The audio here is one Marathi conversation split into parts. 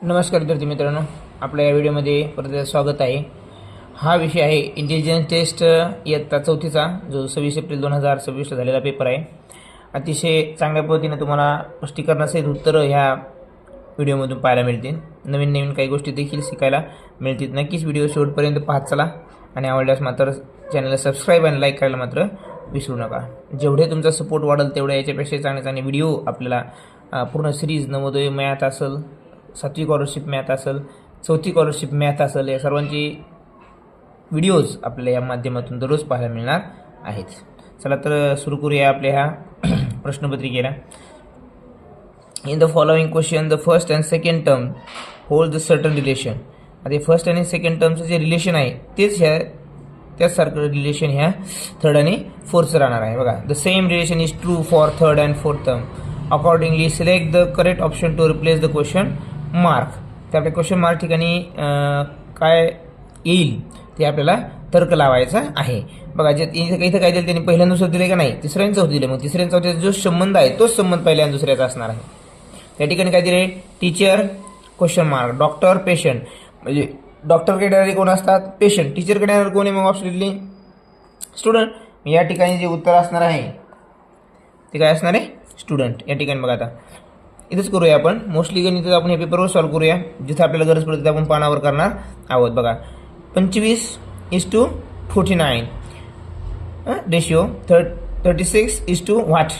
नमस्कार विद्यार्थी मित्रांनो, आपल्या या व्हिडिओमध्ये परत स्वागत आहे। हा विषय आहे इंटेलिजन्स टेस्ट इयत्ता चौथीचा, जो 26 एप्रिल 2026 झालेला पेपर आहे। अतिशय चांगल्या पद्धतीने तुम्हाला स्पष्टीकरणासहित उत्तरं ह्या व्हिडिओमधून पाहायला मिळतील। नवीन नवीन काही गोष्टी देखील शिकायला मिळतील। नक्कीच व्हिडिओ शेवटपर्यंत पाहत चला आणि आवडल्यास मात्र चॅनलला सबस्क्राईब आणि लाईक करायला मात्र विसरू नका। जेवढे तुमचा सपोर्ट वाढेल तेवढे याच्यापेक्षा चांगले चांगले व्हिडिओ आपल्याला पूर्ण सिरीज नवोदय मॅथ असेल, 7वी स्कॉलरशिप मॅथ असेल, 4थी स्कॉलरशिप मॅथ असेल, या सर्वांची व्हिडिओज आपल्याला या माध्यमातून दररोज पाहायला मिळणार आहेत। चला तर सुरू करूया आपल्या ह्या प्रश्नपत्रिकेला। In the following question the first and second term hold the certain relation. आता फर्स्ट आणि सेकंड टर्मचं जे रिलेशन आहे तेच ह्या त्याचसारखं रिलेशन ह्या थर्ड आणि फोर्थचं राहणार आहे। बघा, the same relation is true for third and fourth term. Accordingly select the correct option to replace the question mark. तर आपल्या क्वेश्चन मार्क ठिकाणी काय येईल ते आपल्याला तर्क लावायचा आहे। बघा, जे इथं काय दिलं त्यांनी पहिल्यांदा दुसरं दिले का नाही, तिसऱ्या चौथं दिले, मग तिसऱ्या चौथ्याचा जो संबंध आहे तोच संबंध पहिल्या आणि दुसऱ्याचा असणार आहे। त्या ठिकाणी काय दिले, teacher question mark, doctor patient, म्हणजे डॉक्टरकडे येणारे कोण असतात, पेशंट, टीचरकडे येणारे कोण आहे, मग ऑप्शन दिली स्टुडंट। या ठिकाणी जे उत्तर असणार आहे ते काय असणार आहे, स्टुडंट। या ठिकाणी बघा, आता इथंच करूया आपण, मोस्टली गणित आपण हे पेपरवर सॉल्व्ह करूया, जिथे आपल्याला गरज पडते आपण पानावर करणार आहोत। बघा, 25:49 रेशिओ 36 व्हॉट।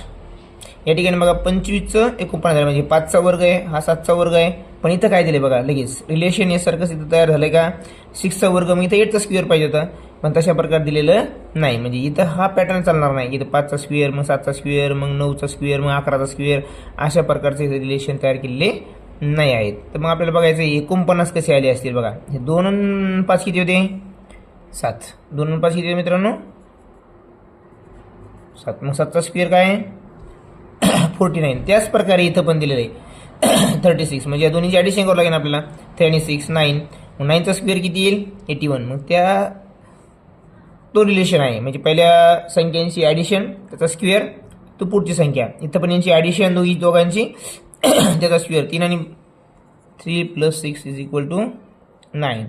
या ठिकाणी बघा 25चं 49 झालं, म्हणजे 5चा वर्ग आहे, हा 7चा वर्ग आहे, पण इथं काय दिले बघा, लगेच रिलेशन यासारखंच इथं तयार झालं का, 6चा वर्ग, मग इथं 8चा स्क्वेअर पाहिजे होता, पण तशा प्रकार दिलेलं नाही। म्हणजे इथं हा पॅटर्न चालणार नाही, इथं 5चा स्क्वेअर, मग 7चा स्क्वेअर, मग 9चा स्क्वेअर, मग 11चा स्क्वेअर, अशा प्रकारचे इथे रिलेशन तयार केलेले नाही आहेत। तर मग आपल्याला बघायचं 49 कसे आले असतील। बघा, हे 2 आणि 5 किती होते, 7, 2 आणि 5 किती होते मित्रांनो, 7, मग 7चा स्क्वेअर काय आहे 49। त्याच प्रकारे इथं पण दिलेलं आहे 36, म्हणजे या दोन्हीची ॲडिशन करावं लागेल आपल्याला, 3 आणि 6 9, मग 9चा स्क्वेअर किती येईल 81। मग त्या तो रिलेशन आहे, म्हणजे पहिल्या संख्यांची ॲडिशन त्याचा स्क्वेअर तो पुढची संख्या, इथं पण यांची ॲडिशन दोघांची त्याचा स्क्वेअर, 3 आणि 3 + 6 = 9,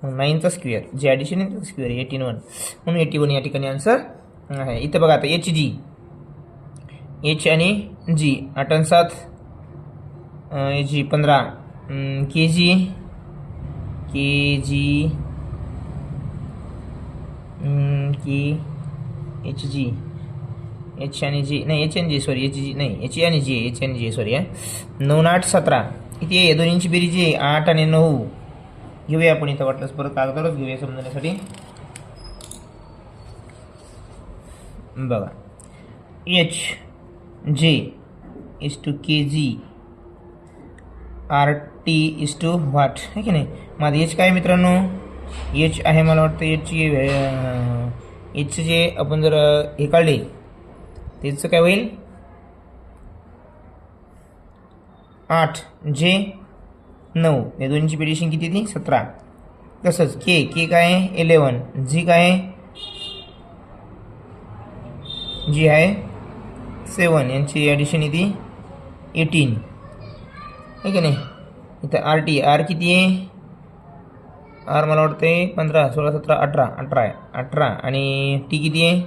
मग 9चा स्क्वेअर जे ॲडिशन आहे त्याचा स्क्वेअर 81, म्हणून 81 या ठिकाणी आन्सर आहे। इथं बघा, आता एच आणि जी 8 आणि 7, जी 15, के जी एच जी, एच आणि जी नाही, एच आणि जी सॉरी, एच जी नाही, एच आणि जी सॉरी आहे। 9 आणि 8 17 किती आहे, दोन्हींची बेरीज आहे 8 आणि 9। घेऊया आपण इथं, वाटलंच परत कागदावरच घेऊया समजण्यासाठी। बघा, H J = K G, R T what आहे की नाही। माझं एच काय मित्रांनो, एच आहे, मला वाटतं एच जे आपण जर हे काढले त्याचं काय होईल 8, जे 9, या दोन्हीची बेरीज किती ती 17। तसंच के काय आहे 11, जी काय आहे, जी आहे 7, यांची ॲडिशन येते 18 आहे की नाही। इथं आर किती आहे, आर मला वाटतं 15 16 17 18 आहे, 18, आणि टी किती आहे,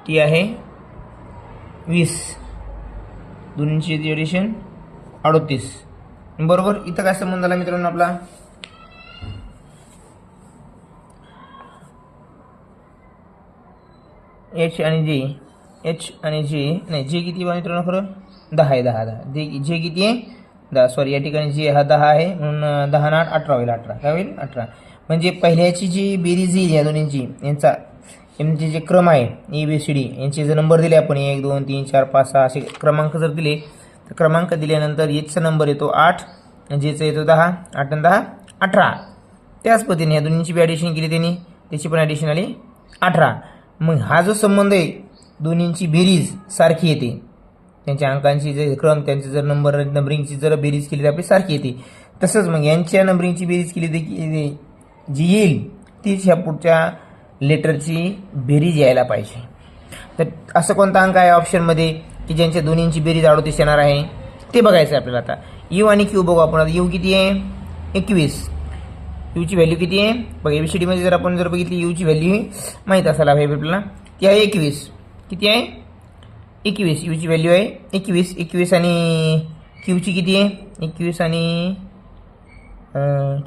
टी आहे 20, दोन्हींची ॲडिशन 38, बरोबर। इथं काय संबंध आला मित्रांनो आपला, एच आणि जे नाही, जे किती आहे मित्रांनो, खरं 10 आहे, 10 जे किती आहे 10, सॉरी या ठिकाणी जे हा 10 आहे, म्हणून 10 आणि 8 18 होईल, 18 काय होईल 18। म्हणजे पहिल्याची जी बेरीज येईल या दोन्हींची, यांचे जे क्रम आहे ABCD, यांचे जर नंबर दिले आपण 1 2 3 4 5 6 असे क्रमांक जर दिले, तर क्रमांक दिल्यानंतर एचचा नंबर येतो 8, जेचा येतो 10, 8 आणि 10 18। त्याच पद्धतीने या दोन्हींची बी ॲडिशन केली त्यांनी, त्याची पण ॲडिशन आली 18। मग हा जो संबंध आहे, दोन्हींची बेरीज सारखी येते, त्यांच्या अंकांची जे क्रम, त्यांचे जर नंबरिंगची जर बेरीज केली तर आपली सारखी येते। तसंच मग यांच्या नंबरिंगची बेरीज केली जी येईल तीच ह्या पुढच्या लेटरची बेरीज यायला पाहिजे। तर असं कोणता अंक आहे ऑप्शनमध्ये की ज्यांच्या दोन्हींची बेरीज 38 येणार आहे? ते बघायचं आहे आपल्याला. आता यू आणि क्यू बघू आपण. आता यू किती आहे 21, यूची व्हॅल्यू किती आहे बघा. एबीसीडीमध्ये जर आपण जर बघितली यूची व्हॅल्यू माहीत असायला पाहिजे आपल्याला, ती आहे 21. किती आहे 21, यूची व्हॅल्यू आहे 21. 21 आणि क्यूची किती आहे 21 आणि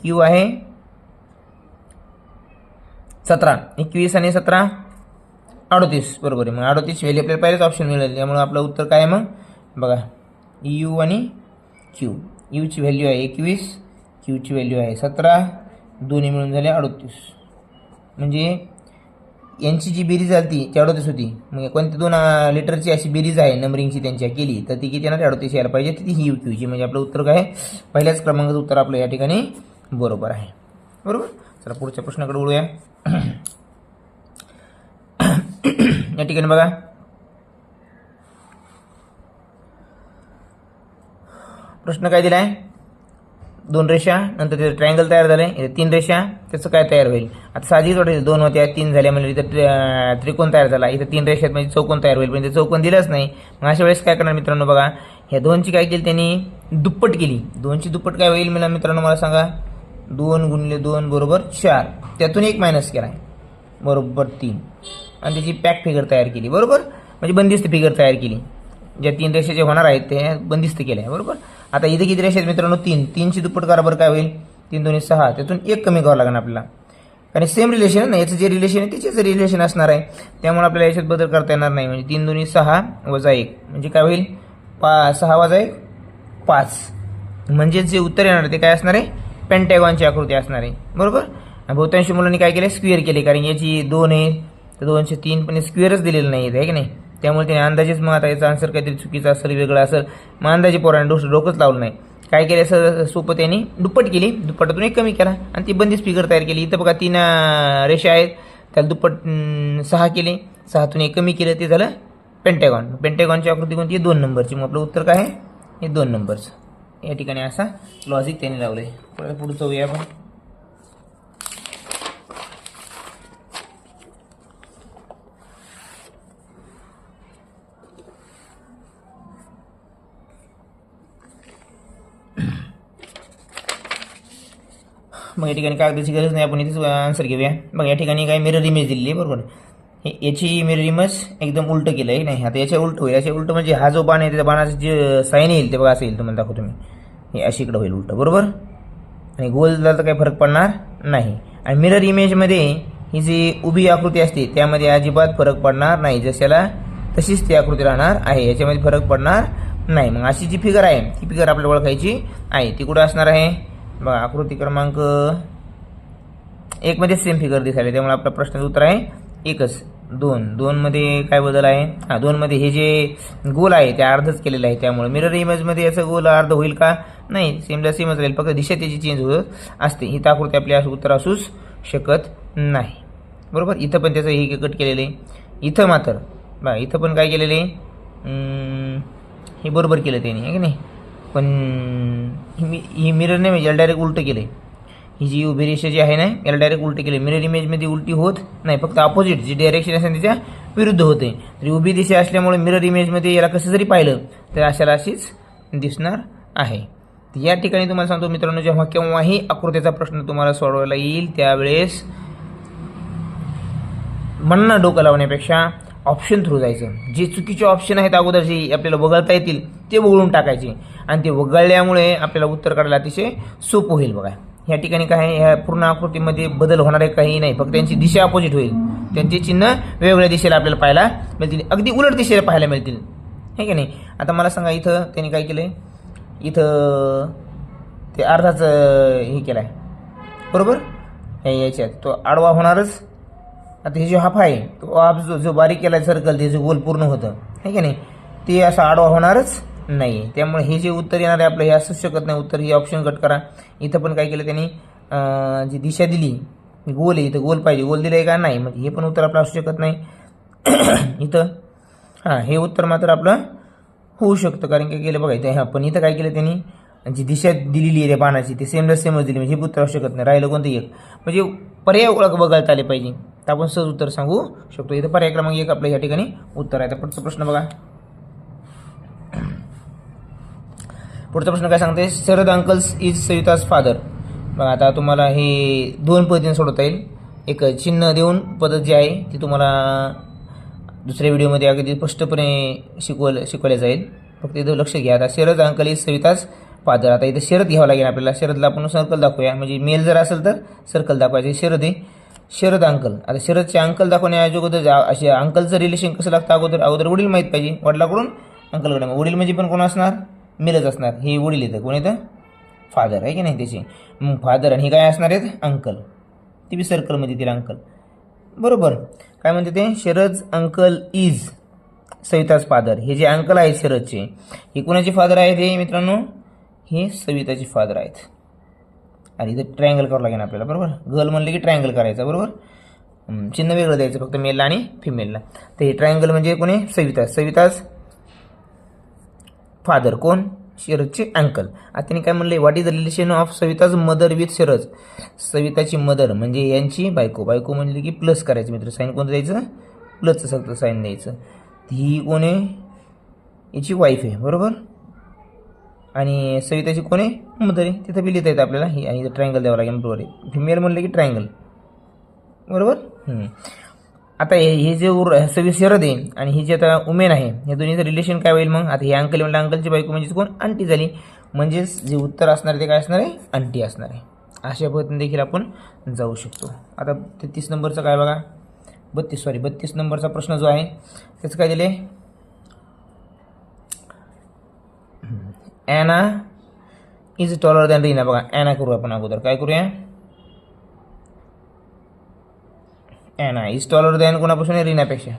क्यू आहे 17. 21 आणि 17 38 बरोबर आहे. मग 38 व्हॅल्यू आपल्याला पहिलेच ऑप्शन मिळेल. त्यामुळे आपलं उत्तर काय आहे मग बघा, यू आणि क्यू. यूची व्हॅल्यू आहे 21, क्यूची व्हॅल्यू आहे 17, दोन्ही मिळून झाले 38. म्हणजे यांची जी बेरीज झाली ती 38 होती. मग कोणत्या 2 लिटरची अशी बेरीज आहे नंबरिंगची त्यांच्या केली तर ती किती येणार 38 यायला पाहिजे. ती ही क्यूची. म्हणजे आपलं उत्तर काय आहे पहिल्याच क्रमांकाचं उत्तर आपलं या ठिकाणी बरोबर आहे. बरोबर. चला पुढच्या प्रश्नाकडे वळूया. या ठिकाणी बघा प्रश्न काय दिला आहे, 2 रेषा, नंतर तिथे ट्रायंगल तयार झाले, इथे 3 रेषा, त्याचं काय तयार होईल. आता साधी वाटेल 2 होत्या 3 झाल्या म्हणजे इथं त्रिकोण तयार झाला. इथं 3 रेषात म्हणजे चौकोन तयार होईल, पण ते चौकोन दिलंच नाही. मग अशा वेळेस काय करणार मित्रांनो बघा, ह्या 2ची काय केली त्यांनी दुप्पट केली. 2ची दुप्पट काय होईल मला मित्रांनो मला सांगा. 2 गुणिले 2 बरोबर 4, त्यातून 1 मायनस केला आहे बरोबर 3, आणि त्याची पॅक फिगर तयार केली. बरोबर. म्हणजे बंदिस्त फिगर तयार केली. ज्या 3 रेषा जे होणार आहेत ते बंदिस्त केल्या आहे. बरोबर. आता इथे किती रेषा आहेत मित्रांनो 3. 3ची दुप्पट करा बरं काय होईल 3 2 6, त्यातून 1 कमी करावं लागणार आपल्याला. आणि सेम रिलेशन आहे ना, याचं जे रिलेशन आहे त्याचेच रिलेशन असणार आहे. त्यामुळे आपल्याला याच्यात बदल करता येणार नाही. म्हणजे 3 2 6 वजा 1 म्हणजे काय होईल 6 वजा 1 5. म्हणजे जे उत्तर येणार ते काय असणार आहे पेंटॅगॉनची आकृती असणार आहे. बरोबर. बहुतांश मुलांनी काय केलं स्क्वेअर केले, कारण याची 2 आहे तर 2चे 3 पण स्क्वेअरच दिलेलं नाही आहे की नाही. त्यामुळे त्याने अंदाजेच मग आता याचा आन्सर काहीतरी चुकीचा असेल वेगळा असेल मग अंदाजे पोरांनी डोकंच लावलं नाही. काय केलं असं सोपं त्यांनी दुप्पट केली, दुप्पटातून 1 कमी केला आणि ती बंदिस्त फिगर तयार केली. इथं बघा 3 रेषा आहेत त्याला दुप्पट 6 केले, 6तून 1 कमी केलं ते झालं पेंटॅगॉन. पेंटॅगॉनची आकृती कोणती 2 नंबरची. मग आपलं उत्तर काय आहे हे 2 नंबरचं. या ठिकाणी असा लॉजिक त्यांनी लावलं आहे. पुढे जाऊया आपण. मग या ठिकाणी कागदाची गरज नाही, आपण इथेच आन्सर घेऊया. मग या ठिकाणी काय मिरर इमेज दिलेली आहे. बरोबर. याची मिरर इमेज एकदम उलट केलं आहे नाही. आता याच्या उलट होईल. याच्या उलट म्हणजे हा जो बाण आहे त्या बाणाचं जे साईन येईल ते बघा असं येईल. तुम्हाला दाखवतो मी. हे अशी इकडं होईल उलट. बरोबर. आणि गोल झाला तर काही फरक पडणार नाही. आणि मिरर इमेजमध्ये ही जी उभी आकृती असते त्यामध्ये अजिबात फरक पडणार नाही. जशाला तशीच ती आकृती राहणार आहे, याच्यामध्ये फरक पडणार नाही. मग अशी जी फिगर आहे ती फिगर आपल्याला ओळखायची आहे. ती कुठं असणार आहे बघा आकृती क्रमांक 1 मध्ये सेम फिगर दिसायला. त्यामुळे आपला प्रश्नाचं उत्तर आहे 1च. 2 मध्ये काय बदल आहे 2 मध्ये हे जे गोल आहे ते अर्धच केलेलं आहे. त्यामुळे मिरर इमेजमध्ये याचं गोल अर्ध होईल का नाही, सेमला सेमच राहील, फक्त दिशा त्याची चेंज होत असते. ही आकृती आपली असं उत्तर असूच शकत नाही. बरोबर. इथं पण त्याचं हे कट केलेलं आहे. इथं मात्र बघा इथं पण काय केलेलं आहे हे बरोबर केलं त्याने आहे की नाही. पण ही मिरर नाही म्हणजे याला डायरेक्ट उलटं केलं आहे. ही जी उभी रेषा जी आहे ना याला डायरेक्ट उलटी केली. मिरर इमेजमध्ये उलटी होत नाही, फक्त अपोजिट जी डायरेक्शन असेल त्याच्या विरुद्ध होते. तरी उभी दिशा असल्यामुळे मिरर इमेजमध्ये याला कसं जरी पाहिलं तर अशाला अशीच दिसणार आहे. या ठिकाणी तुम्हाला सांगतो मित्रांनो, जेव्हा केव्हाही आकृतीचा प्रश्न तुम्हाला सोडवायला येईल त्यावेळेस म्हणणं डोकं लावण्यापेक्षा ऑप्शन थ्रू जायचं. जे चुकीचे ऑप्शन आहेत अगोदर जे आपल्याला वगळता येतील ते वगळून टाकायचे, आणि ते वगळल्यामुळे आपल्याला उत्तर काढायला अतिशय सोपं होईल. बघा या ठिकाणी काय आहे, ह्या पूर्ण आकृतीमध्ये बदल होणार आहे काही नाही, फक्त त्यांची दिशा अपोजिट होईल. त्यांचे चिन्ह वेगवेगळ्या दिशेला आपल्याला पाहायला मिळतील, अगदी उलट दिशेला पाहायला मिळतील, हे की नाही. आता मला सांगा इथं त्यांनी काय केलं आहे, इथं ते अर्धाच हे केलं आहे बरोबर, हे याच्यात तो आडवा होणारच. आता हे जो हाफ आहे तो हाफ जो बारीक केला सर्कल ते जो गोल पूर्ण होतं हे की नाही, ते असं आडवा होणारच नाही. त्यामुळे हे जे उत्तर येणार आहे आपलं हे असूच शकत नाही उत्तर. हे ऑप्शन कट करा. इथं पण काय केलं त्यांनी, जी दिशा दिली गोल आहे, इथं गोल पाहिजे, गोल दिलं आहे का नाही, म्हणजे हे पण उत्तर आपलं असू शकत नाही. इथं हे उत्तर मात्र आपलं होऊ शकतं, कारण काय केलं बघा इथं. पण इथं काय केलं त्यांनी, जी दिशा दिलेली आहे बाणाची ती सेमच दिली, म्हणजे हे उत्तर असू शकत नाही. राहिलं कोणतं एक, म्हणजे पर्याय ओळख बघायला आले पाहिजे तर आपण सहज उत्तर सांगू शकतो. इथं पर्याय क्रमांक 1 आपल्या या ठिकाणी उत्तर आहे. तर पुढचा प्रश्न बघा. पुढचा प्रश्न काय सांगते, Sharad uncles is Savita's father. बघा आता तुम्हाला हे दोन पद्धतीने सोडवता येईल. एक चिन्ह देऊन पद्धत जी आहे ती तुम्हाला दुसऱ्या व्हिडिओमध्ये अगदी स्पष्टपणे शिकवले जाईल. फक्त इथं लक्ष घ्या. आता Sharad uncle is Savita's father. आता इथं शरद घ्यावं लागेल आपल्याला. शरदला आपण सर्कल दाखवूया, म्हणजे मेल जर असेल तर सर्कल दाखवायचे. शरद आहे, शरद अंकल. आता शरदचे अंकल दाखवण्या अगोदर असे अंकलचं रिलेशन कसं लागतं, अगोदर वडील माहीत पाहिजे. वडिलाकडून अंकलकडे. वडील म्हणजे पण कोण असणार, मेलच असणार. हे वडील येतं, कोण येतं, फादर आहे की नाही त्याचे. मग फादर आणि हे काय असणार आहेत, अंकल. ती बी सर्कलमध्ये येतील अंकल. बरोबर. काय म्हणते ते, Sharad uncle is Savita's father. हे जे अंकल आहेत शरदचे, हे कोणाचे फादर आहेत हे मित्रांनो, हे सविताचे फादर आहेत. आणि इथं ट्रायंगल करावं लागेल आपल्याला. बरोबर. गर्ल म्हणले की ट्रायंगल करायचं. बरोबर. चिन्ह वेगळं द्यायचं फक्त मेलला आणि फिमेलला. तर हे ट्रायंगल म्हणजे कोणी, सविताज फादर कोण, शरदचे अंकल. आता त्यांनी काय म्हणले, what is the relation of Savita's mother with Sharad. सविताची मदर म्हणजे यांची बायको. बायको म्हणजे की प्लस करायचं मित्र. साईन कोणतं द्यायचं, प्लसचं सगळं साईन द्यायचं. ही कोण आहे, याची वाईफ आहे. बरोबर. आणि सविताची कोण आहे, मदर आहे. तिथं बी लिहिता येतं आपल्याला. ही आणि ट्रायंगल द्यावं लागेल. बरोबर आहे. फिमेल म्हणलं की ट्रायंगल. बरोबर. आता हे जे शरद आहे आणि ही जे आता उमेन आहे, या दोन्हीचं रिलेशन काय होईल मग. आता हे अंकल म्हणलं, अंकलची बायको म्हणजे कोण, आंटी झाली. म्हणजेच जे उत्तर असणार आहे ते काय असणार आहे, आंटी असणार आहे. अशा पद्धतीने देखील आपण जाऊ शकतो. आता 33 नंबरचं काय बघा, 32 नंबरचा प्रश्न जो आहे त्याचं काय दिले, Anna is taller than Reena. बघा ॲना करू आपण अगोदर. काय करूया, ॲना इज टॉलर दॅन कोणापासून आहे, रीनापेक्षा.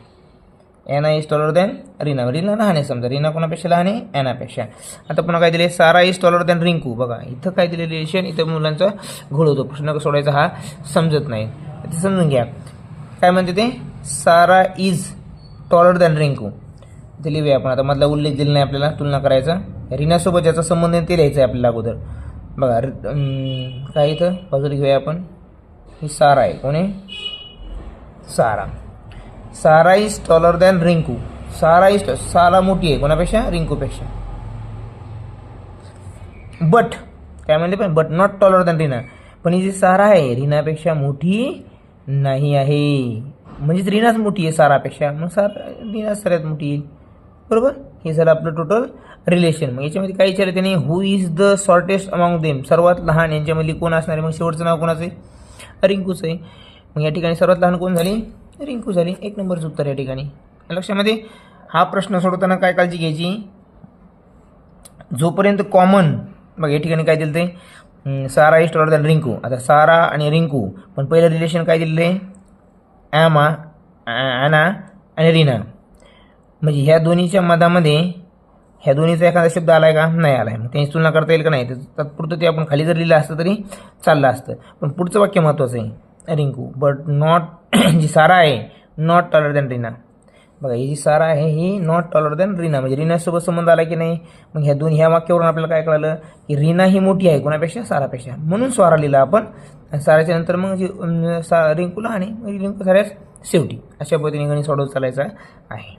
Anna is taller than Reena. Reena लहान आहे समजा, रीना कोणापेक्षा लहान आहे, ॲनापेक्षा. आता पुन्हा काय दिले, सारा इज टॉलर दॅन रिंकू. बघा इथं काय दिले रिलेशन, इथं मुलांचा घोळ होतो. प्रश्न सोडायचा हा समजत नाही, ते समजून घ्या. काय म्हणते ते, सारा इज टॉलर दॅन रिंकू. ते लिहूया आपण. आता मधला उल्लेख दिला नाही आपल्याला, तुलना करायचा. रीनासोबत ज्याचा संबंध आहे ते लिहायचं आहे आपल्याला अगोदर. बघा काय इथं बाजूला घेऊया आपण. ही सारा आहे, कोण आहे, सारा इज टॉलर दॅन रिंकू. सारा मोठी आहे कोणापेक्षा, रिंकूपेक्षा. बट काय म्हणते, पण but not taller than Reena. पण ही जी सारा आहे रीनापेक्षा मोठी नाही आहे. म्हणजेच रीनाच मोठी आहे सारापेक्षा, मग रीना सगळ्यात मोठी येईल. बरोबर. हे झालं आपलं टोटल रिलेशन. मग याच्यामध्ये काय विचारलं त्याने, who is the shortest among them. सर्वात लहान यांच्यामध्ये कोण असणार आहे. मग शेवटचं नाव कोणाचं आहे, रिंकूचं आहे. मग या ठिकाणी सर्वात लहान कोण झाली, रिंकू झाली. 1 नंबरचं उत्तर या ठिकाणी. लक्षामध्ये हा प्रश्न सोडवताना काय काळजी घ्यायची, जोपर्यंत कॉमन. बघा या ठिकाणी काय दिलं ते, सारा इज टॉलर दॅन रिंकू. आता सारा आणि रिंकू, पण पहिलं रिलेशन काय दिलेलं आहे, ॲना आणि रीना. म्हणजे ह्या दोन्हीच्या मधामध्ये ह्या दोन्हीचा एखादा शब्द आला आहे का, नाही आला आहे. मग त्यांची तुलना करता येईल का नाही, तात्पुरतं ते आपण खाली जर लिहिलं असतं तरी चाललं असतं. पण पुढचं वाक्य महत्त्वाचं आहे, रिंकू बट नॉट, जी सारा आहे नॉट टॉलर दॅन रीना. बघा ही जी सारा आहे ही नॉट टॉलर दॅन रीना, म्हणजे रीनासोबत संबंध आला की नाही. मग ह्या वाक्यावरून आपल्याला काय कळलं की रीना ही मोठी आहे कोणापेक्षा, सारापेक्षा. म्हणून स्वारा लिहिला आपण. आणि साराच्या नंतर मग जी रिंकूला आणि रिंकू साऱ्याच शेवटी. अशा पद्धतीने गणित सोडवत चालायचं आहे.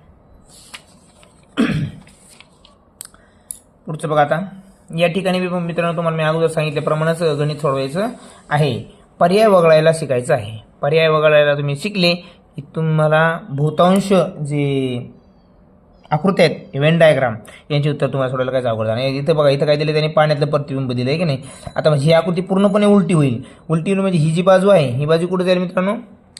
पुढचं बघा. आता या ठिकाणी मित्रांनो तुम्हाला मी अगोदर सांगितल्याप्रमाणेच गणित सोडवायचं आहे. पर्याय वगळायला शिकायचं आहे. पर्याय वगळायला तुम्ही शिकले की तुम्हाला बहुतांश जे आकृत्या आहेत, इव्हेंट डायग्राम, यांचे उत्तर तुम्हाला सोडायला काय अवघड नाही. इथं बघा, इथं काय दिलं त्याने, पाण्यातलं प्रतिबिंब दिलं आहे की नाही. आता म्हणजे ही आकृती पूर्णपणे उलटी होईल. उलटी म्हणजे ही जी बाजू आहे ही बाजू कुठे जाईल मित्रांनो,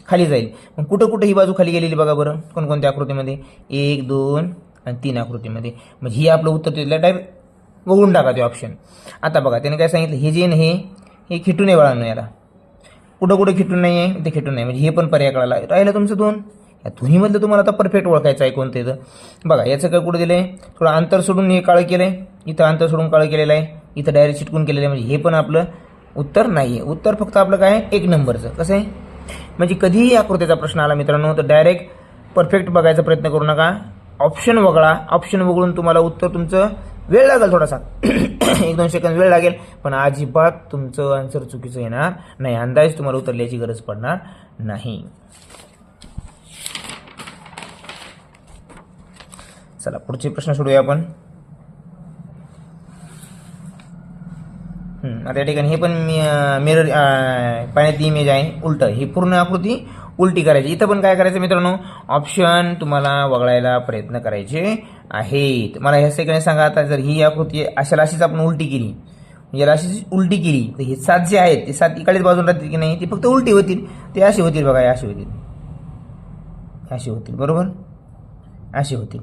खाली जाईल. मग कुठं ही बाजू खाली गेलेली बघा बरं, कोणकोणत्या आकृतीमध्ये, 1, 2 आणि 3 आकृतीमध्ये. म्हणजे ही आपलं उत्तर तिथलं डायरेक्ट वगळून टाका ते ऑप्शन. आता बघा त्याने काय सांगितलं, हे जे हे खिटून आहे बाळांनो, याला कुठं खिटून नाही आहे, इथे खिटून नाही. म्हणजे हे पण पर्याय कळाला. राहिलं तुमचं 2. या दोन्हीमधलं तुम्हाला आता परफेक्ट ओळखायचं आहे कोणतं इथं. बघा याचं काय कुठं दिलं आहे, थोडं अंतर सोडून हे काळं केलं आहे, इथं अंतर सोडून काळं केलेलं आहे, इथं डायरेक्ट चिटकून केलेलं आहे. म्हणजे हे पण आपलं उत्तर नाही आहे. उत्तर फक्त आपलं काय आहे, 1 नंबरचं. कसं आहे, म्हणजे कधीही आकृतीचा प्रश्न आला मित्रांनो तर डायरेक्ट परफेक्ट बघायचा प्रयत्न करू नका. ऑप्शन वगळा. ऑप्शन वगळून तुम्हाला उत्तर तुमचं वेळ लागेल थोडासा, 1-2 सेकंद वेळ लागेल, पण अजिबात तुमचं आन्सर चुकीचं येणार नाही. अंदाज तुम्हाला उत्तर लिहायची गरज पडणार नाही. चला पुढचे प्रश्न सोडूया आपण. आता या ठिकाणी हे पण मिरर पाण्यातली इमेज आहे उलटं, ही पूर्ण आकृती उलटी करायची. इथं पण काय करायचं मित्रांनो, ऑप्शन तुम्हाला वगळायला प्रयत्न करायचे आहेत. मला ह्या सेकंड सांगा, आता जर ही आकृती अशीच आपण उलटी केली, याला अशीच उलटी केली, तर हे 7 जे आहेत ते 7 इकडेच बाजूला राहतील की नाही, ते फक्त उलटी होतील. ते अशी होतील बघा, अशी होतील, अशी होतील, बरोबर, अशी होतील.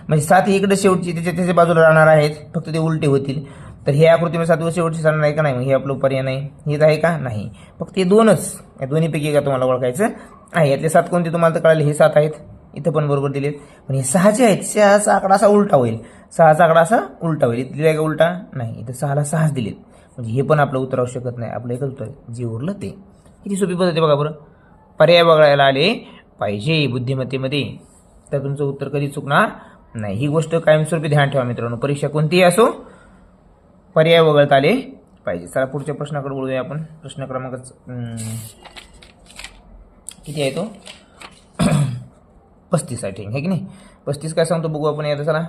म्हणजे 7 इकडे शेवटची त्याच्या बाजूला राहणार आहेत, फक्त ते उलटे होतील. तर हे आकृतीमध्ये 7 शेवटची राहणार आहे का नाही, हे आपलं पर्याय नाही. हेच आहे का, नाही, फक्त हे दोनच, या दोन्हीपैकी का तुम्हाला ओळखायचं आहे. यातले 7 कोणते तुम्हाला तर कळाले, हे 7 आहेत, इथं पण बरोबर दिलेत. पण हे 6 जे आहेत, 6चा आकडा असा उलटा होईल, 6चा आकडा असा उलटा होईल. इथं दिलाय का उलटा, नाही, इथं 6ला 6च दिलेत. म्हणजे हे पण आपलं उत्तर असू शकत नाही, आपलं एकच उत्तर जे उरलं ते. किती सोपी पद्धत आहे बघा बरं. पर्याय वगळायला आले पाहिजे बुद्धिमत्तेमध्ये, तर तुमचं उत्तर कधी चुकणार नाही. ही गोष्ट कायमस्वरूपी ध्यान ठेवा मित्रांनो, परीक्षा कोणतीही असो पर्याय वगळता आले पाहिजे. चला पुढच्या प्रश्नाकडे बोलूया आपण. प्रश्न क्रमांक किती आहे तो 35 आहे, ठीक आहे की नाही. 35 काय सांगतो बघू आपण यात. चला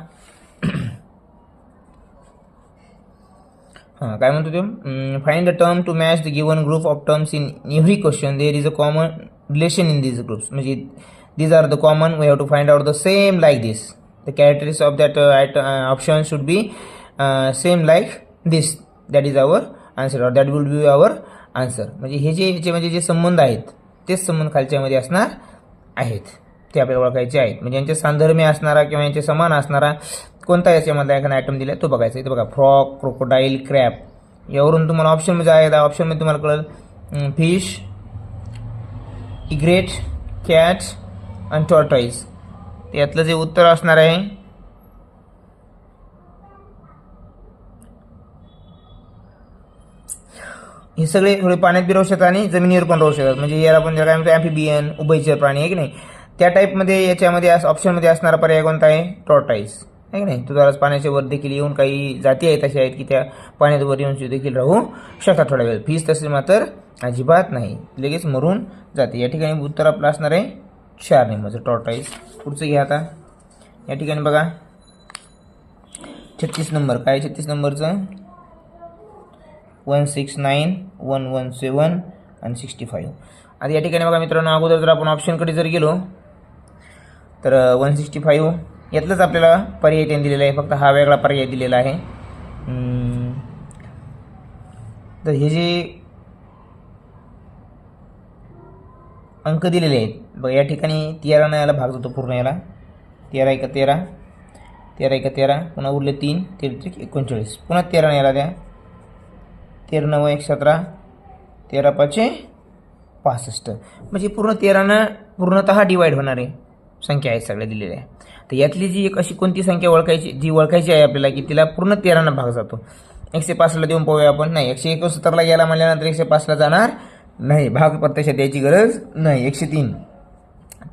हां, काय म्हणतो ते, find the term to match the given group of terms in every question there is a common relation in these groups. म्हणजे these are the common, we have to find out the same like this. The characteristics of that option should be same like this. That is our answer, or that will be our answer. म्हणजे हे जे संबंध आहेत तेच संबंध खालच्यामध्ये असणार आहेत, ते आपल्याला ओळखायचे आहेत. म्हणजे यांचे साधर्म्य असणारा किंवा यांचे समान असणारा कोणता याच्यामधला एखादा आयटम दिला तो बघायचा. इथे बघा, फ्रॉग, क्रोकोडाईल, क्रॅब, यावरून तुम्हाला ऑप्शनमध्ये आहे, ऑप्शनमध्ये तुम्हाला कळेल फिश, इग्रेट, कॅट आणि टॉर्टॉइज. यातलं जे उत्तर असणार आहे हे सगळे थोडे पाण्यात बी राहू शकतात आणि जमिनीवर पण राहू शकतात. म्हणजे याला पण काय म्हणतो ॲम्फिबियन, उभयचर प्राणी आहे की नाही, त्या टाईपमध्ये याच्यामध्ये ऑप्शनमध्ये असणारा पर्याय कोणता आहे, टॉर्टॉइज आहे की नाही. तो जरा पाण्याच्या वर देखील येऊन काही जाती आहेत अशा आहेत की त्या पाण्यात वर येऊन देखील राहू शकतात थोडा वेळ. फिश तसे मात्र अजिबात नाही, लगेच मरून जाते. या ठिकाणी उत्तर आपलं असणार आहे 4 नंबरचं टॉर्टॉइज. पुढचं घ्या आता. या ठिकाणी बघा 36 नंबर, काय 36 नंबरचं 169, 117 आणि 65. आता या ठिकाणी बघा मित्रांनो, अगोदर जर आपण ऑप्शनकडे जर गेलो तर 165 यातलंच आपल्याला पर्याय त्यांनी दिलेला आहे, फक्त हा वेगळा पर्याय दिलेला आहे. तर हे जे अंक दिलेले आहेत बघा, या ठिकाणी 13 याला भाग जातो पूर्ण याला, 13 1 13, 13 1 13, पुन्हा उरले 3, 13 39, पुन्हा 13 याला द्या, 13 9 1 17, 13 5 65. म्हणजे पूर्ण 13 पूर्णतः डिवाइड होणारे संख्या आहेत सगळ्या दिलेल्या आहे. तर यातली जी एक अशी कोणती संख्या ओळखायची आहे आपल्याला की तिला पूर्ण 13 भाग जातो. 105ला देऊन पाहूया आपण, नाही 169ला गेला म्हणल्यानंतर 105ला जाणार नाही, भाग प्रत्यक्षात द्यायची गरज नाही. 103,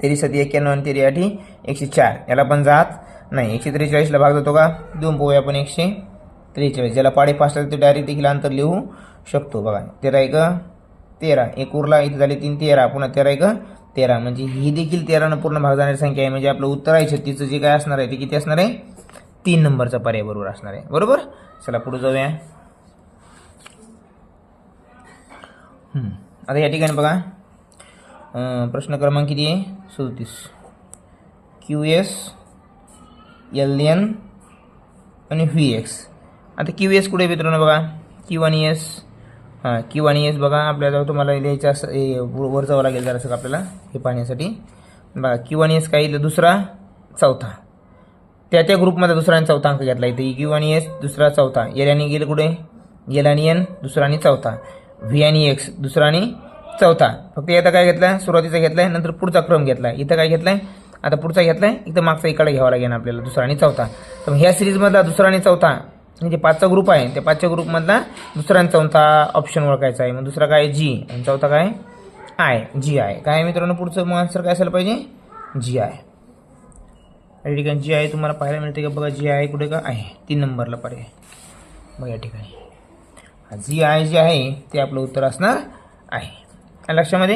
33 91 आणि 83 104 याला पण जात नाही. 143ला भाग जातो का, देऊन पाहूया आपण 143, ज्याला पाडे 5 ते डायरेक्ट देखील अंतर लिहू शकतो. बघा 13 1 13, एक उरला, इथे झाले 3 13, पुन्हा 13 1 13, म्हणजे ही देखील 13 पूर्ण भाग जाणारी संख्या आहे. म्हणजे आपलं उत्तर आहे 36चं जे काय असणार आहे ते किती असणार आहे, 3 नंबरचा पर्याय बरोबर असणार आहे. बरोबर. चला पुढे जाऊया. आता या ठिकाणी बघा प्रश्न क्रमांक किती आहे 37. QS, LN आणि VX. आता QS कुठे मित्रांनो बघा, Q आणि S. हां, Q आणि S बघा आपल्याला तुम्हाला लिहायचं असं वर जावं लागेल जरासं आपल्याला हे पाहण्यासाठी. बघा Q आणि S काय इथं दुसरा चौथा, त्या ग्रुपमध्ये दुसरा आणि चौथा अंक घेतला. इथे Q आणि S दुसरा चौथा, L आणि गेलं कुठे, L आणि N दुसरा आणि चौथा, V आणि X दुसरा आणि चौथा. फक्त इथं काय घेतलाय, सुरुवातीचा घेतलाय, नंतर पुढचा क्रम घेतलाय. इथं काय घेतलाय, आता पुढचा घेतलाय, इथं मागचा इकडे घ्यावा लागेल आपल्याला दुसरा आणि चौथा. तर ह्या सिरीजमधला दुसरा आणि चौथा म्हणजे 5चा ग्रुप आहे, त्या 5च्या ग्रुपमधला दुसरा आणि चौथा ऑप्शन ओळखायचा आहे. मग दुसरा काय G आणि चौथा काय I, G I. काय मित्रांनो पुढचं मग आन्सर काय असायला पाहिजे, G I. या ठिकाणी G I तुम्हाला पाहायला मिळते का बघा, G I कुठे का आहे 3 नंबरला पर्याय बघा या ठिकाणी. G I जे आहे ते आपलं उत्तर असणार आहे. लक्षामध्ये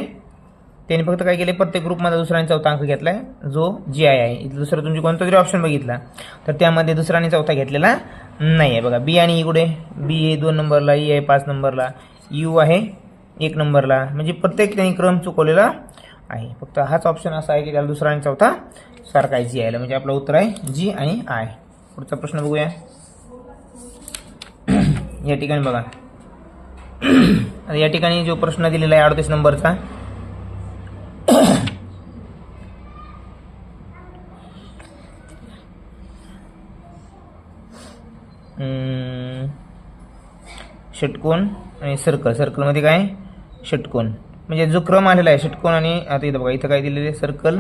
त्यांनी फक्त काय केले, प्रत्येक ग्रुपमध्ये दुसरा आणि चौथा अंक घेतला आहे जो जी आहे. इथं दुसरा तुमची कोणता जरी ऑप्शन बघितला तर त्यामध्ये दुसरा आणि चौथा घेतलेला नाही आहे. बघा बी आणि ई कुठे, बी आहे 2 नंबरला, ई आहे 5 नंबरला, यू आहे 1 नंबरला, म्हणजे प्रत्येक त्यांनी क्रम चुकवलेला आहे. फक्त हाच ऑप्शन असा आहे की त्याला दुसरा आणि चौथा सारखा आहे जी आयला, म्हणजे आपलं उत्तर आहे जी आणि आय. पुढचा प्रश्न बघूया. या ठिकाणी बघा या ठिकाणी जो प्रश्न दिलेला आहे 38 नंबरचा, षटकोन आणि सर्कल. सर्कलमध्ये काय षटकोन, म्हणजे जो क्रम आलेला आहे षटकोन आणि आता इथं बघा इथं काय दिलेलं आहे सर्कल